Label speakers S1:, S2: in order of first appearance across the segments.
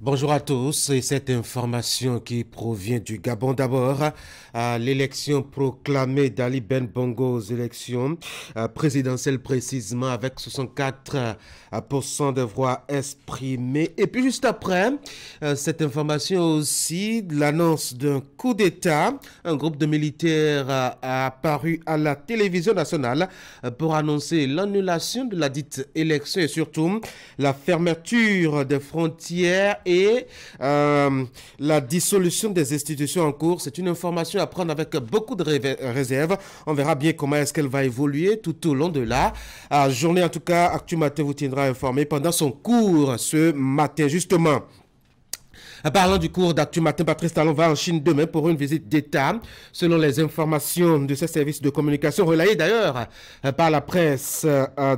S1: Bonjour à tous, et cette information qui provient du Gabon d'abord, l'élection proclamée d'Ali Ben Bongo aux élections présidentielles précisément avec 64% de voix exprimées. Et puis juste après, cette information aussi, l'annonce d'un coup d'État, un groupe de militaires a apparu à la télévision nationale pour annoncer l'annulation de la dite élection et surtout la fermeture des frontières et la dissolution des institutions en cours. C'est une information à prendre avec beaucoup de réserve. On verra bien comment est-ce qu'elle va évoluer tout au long de la journée. En tout cas, Actu Matin vous tiendra informé pendant son cours ce matin, justement. Parlant du cours d'Actu Matin, Patrice Talon va en Chine demain pour une visite d'État, selon les informations de ces services de communication, relayées d'ailleurs par la presse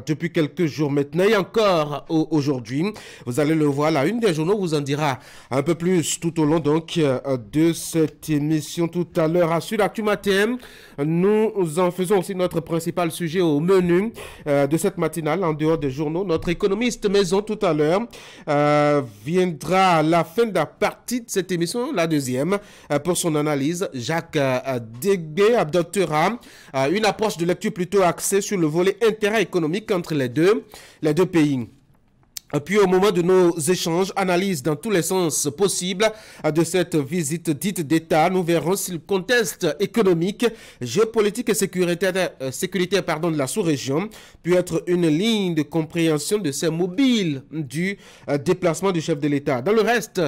S1: depuis quelques jours maintenant et encore aujourd'hui. Vous allez le voir, la une des journaux vous en dira un peu plus tout au long donc de cette émission tout à l'heure. À Sud Actu Matin, nous en faisons aussi notre principal sujet au menu de cette matinale en dehors des journaux. Notre économiste maison tout à l'heure viendra à la fin de la partie de cette émission, la deuxième, pour son analyse. Jacques Degué adoptera une approche de lecture plutôt axée sur le volet intérêt économique entre les deux pays. Puis au moment de nos échanges, analyse dans tous les sens possibles de cette visite dite d'État, nous verrons si le contexte économique, géopolitique et sécuritaire de la sous-région peut être une ligne de compréhension de ces mobiles du déplacement du chef de l'État. Dans le reste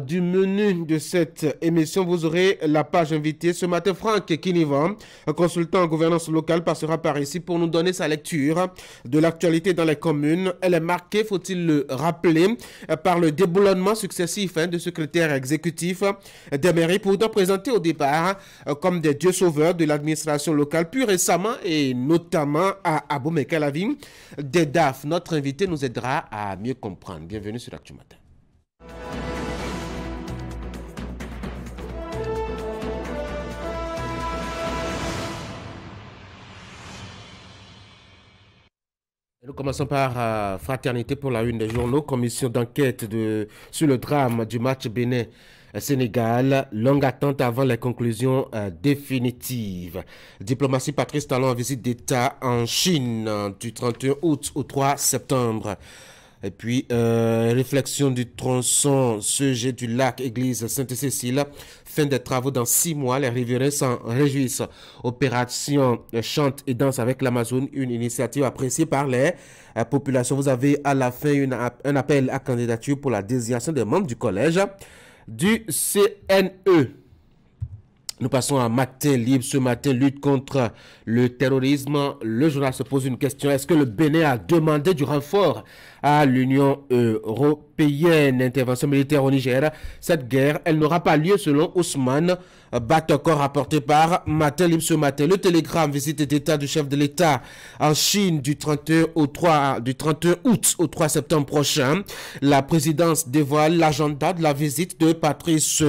S1: du menu de cette émission, vous aurez la page invitée. Ce matin, Franck Kinivan, consultant en gouvernance locale, passera par ici pour nous donner sa lecture de l'actualité dans les communes. Elle est marquée, faut-il le rappeler, par le déboulonnement successif de secrétaires exécutifs des mairies, pourtant présentés au départ comme des dieux sauveurs de l'administration locale, puis récemment et notamment à Abomey-Calavi, des DAF. Notre invité nous aidera à mieux comprendre. Bienvenue sur l'Actu Matin. Nous commençons par Fraternité pour la une des journaux, commission d'enquête sur le drame du match Bénin-Sénégal, longue attente avant les conclusions définitives. Diplomatie, Patrice Talon en visite d'État en Chine du 31 août au 3 septembre. Et puis, réflexion du tronçon CG du lac Église Sainte-Cécile. Fin des travaux dans 6 mois. Les riverains s'en réjouissent. Opération Chante et Danse avec l'Amazone. Une initiative appréciée par les populations. Vous avez à la fin un appel à candidature pour la désignation des membres du collège du CNE. Nous passons à Matin Libre. Ce matin, lutte contre le terrorisme. Le journal se pose une question. Est-ce que le Bénin a demandé du renfort à l'Union européenne? Intervention militaire au Niger. Cette guerre, elle n'aura pas lieu selon Ousmane Batokor, rapporté par Matin Libre ce matin. Le télégramme, visite d'État du chef de l'État en Chine du 31 août au 3 septembre prochain. La présidence dévoile l'agenda de la visite de Patrice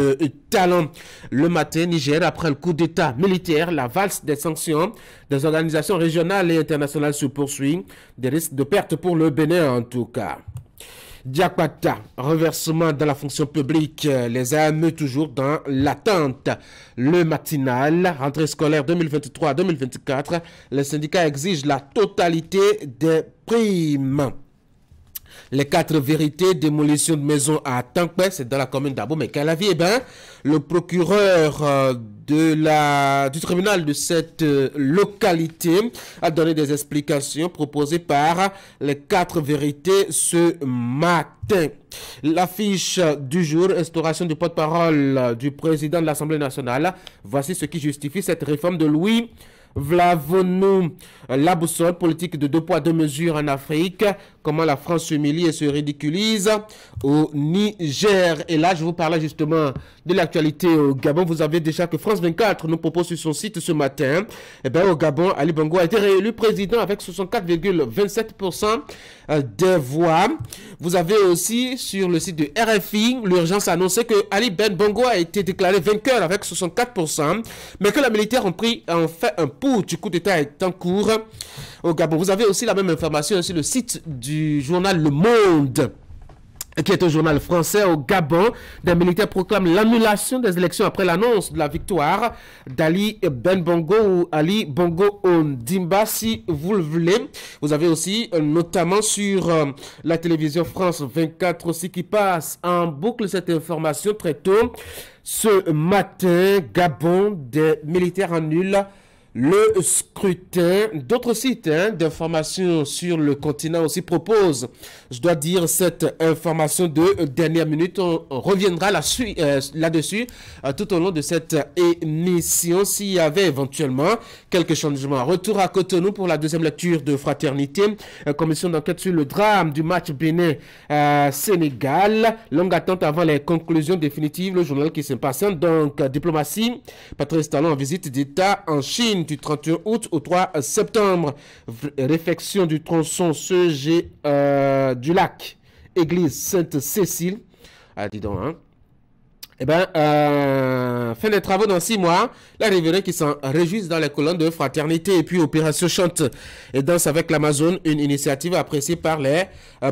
S1: Talon. Le matin, Niger, après le coup d'État militaire, la valse des sanctions des organisations régionales et internationales se poursuit. Des risques de perte pour le Bénin en tout cas. Diakpata, renversement dans la fonction publique, les AME toujours dans l'attente. Le matinal, rentrée scolaire 2023-2024, les syndicats exigent la totalité des primes. Les 4 vérités, démolition de maison à Tankpé, c'est dans la commune d'Abomey-Calavi. Eh bien, le procureur du tribunal de cette localité a donné des explications proposées par les 4 vérités ce matin. L'affiche du jour, instauration du porte-parole du président de l'Assemblée nationale. Voici ce qui justifie cette réforme de Louis Vlavonou. La boussole politique de 2 poids 2 mesures en Afrique. Comment la France s'humilie et se ridiculise au Niger. Et là, je vous parlais justement de l'actualité au Gabon. Vous avez déjà que France 24 nous propose sur son site ce matin. Eh bien, au Gabon, Ali Bongo a été réélu président avec 64,27% des voix. Vous avez aussi sur le site de RFI l'urgence annoncée que Ali Ben Bongo a été déclaré vainqueur avec 64%, mais que les militaires ont fait un putsch du coup d'État est en cours au Gabon. Vous avez aussi la même information sur le site du journal Le Monde. qui est un journal français au Gabon. Des militaires proclament l'annulation des élections après l'annonce de la victoire d'Ali Ben Bongo ou Ali Bongo Ondimba, si vous le voulez. Vous avez aussi notamment sur la télévision France 24 aussi qui passe en boucle cette information très tôt. Ce matin, Gabon, des militaires annulent le scrutin. D'autres sites d'information sur le continent aussi proposent, je dois dire, cette information de dernière minute. On reviendra là-dessus tout au long de cette émission s'il y avait éventuellement quelques changements. Retour à Cotonou pour la deuxième lecture de Fraternité. Commission d'enquête sur le drame du match Bénin-Sénégal. Longue attente avant les conclusions définitives. Le journal qui s'impatiente. Donc, diplomatie. Patrice Talon en visite d'État en Chine du 31 août au 3 septembre. Réfection du tronçon CG du lac, église Sainte-Cécile. Ah, dis donc, hein. Eh bien, fin des travaux dans 6 mois, la riverains qui s'en réjouissent dans les colonnes de Fraternité. Et puis, Opération Chante et Danse avec l'Amazone, une initiative appréciée par les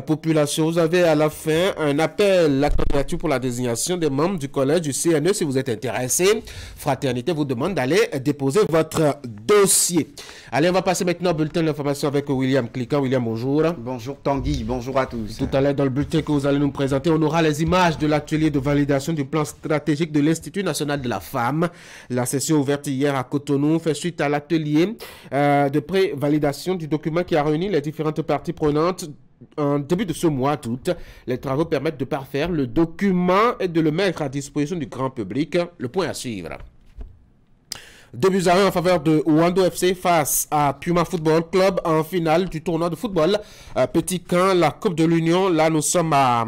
S1: populations. Vous avez à la fin un appel, la candidature pour la désignation des membres du collège du CNE. Si vous êtes intéressé, Fraternité vous demande d'aller déposer votre dossier. Allez, on va passer maintenant au bulletin d'information avec William Cliquant. William, bonjour.
S2: Bonjour Tanguy, bonjour à tous.
S1: Tout à l'heure, dans le bulletin que vous allez nous présenter, on aura les images de l'atelier de validation du plan stratégique de l'Institut national de la femme. La session ouverte hier à Cotonou fait suite à l'atelier de pré-validation du document qui a réuni les différentes parties prenantes en début de ce mois d'août. Les travaux permettent de parfaire le document et de le mettre à disposition du grand public. Le point à suivre. 2-1 en faveur de Wando FC face à Puma Football Club en finale du tournoi de football Petit Camp, la Coupe de l'Union. Là, nous sommes à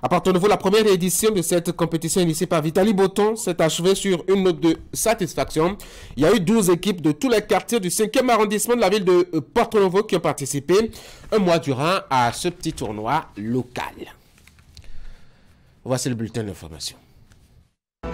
S1: Porto-Novo. La première édition de cette compétition initiée par Vitali Boton s'est achevée sur une note de satisfaction. Il y a eu 12 équipes de tous les quartiers du 5e arrondissement de la ville de Porto-Novo qui ont participé un mois durant à ce petit tournoi local. Voici le bulletin d'information.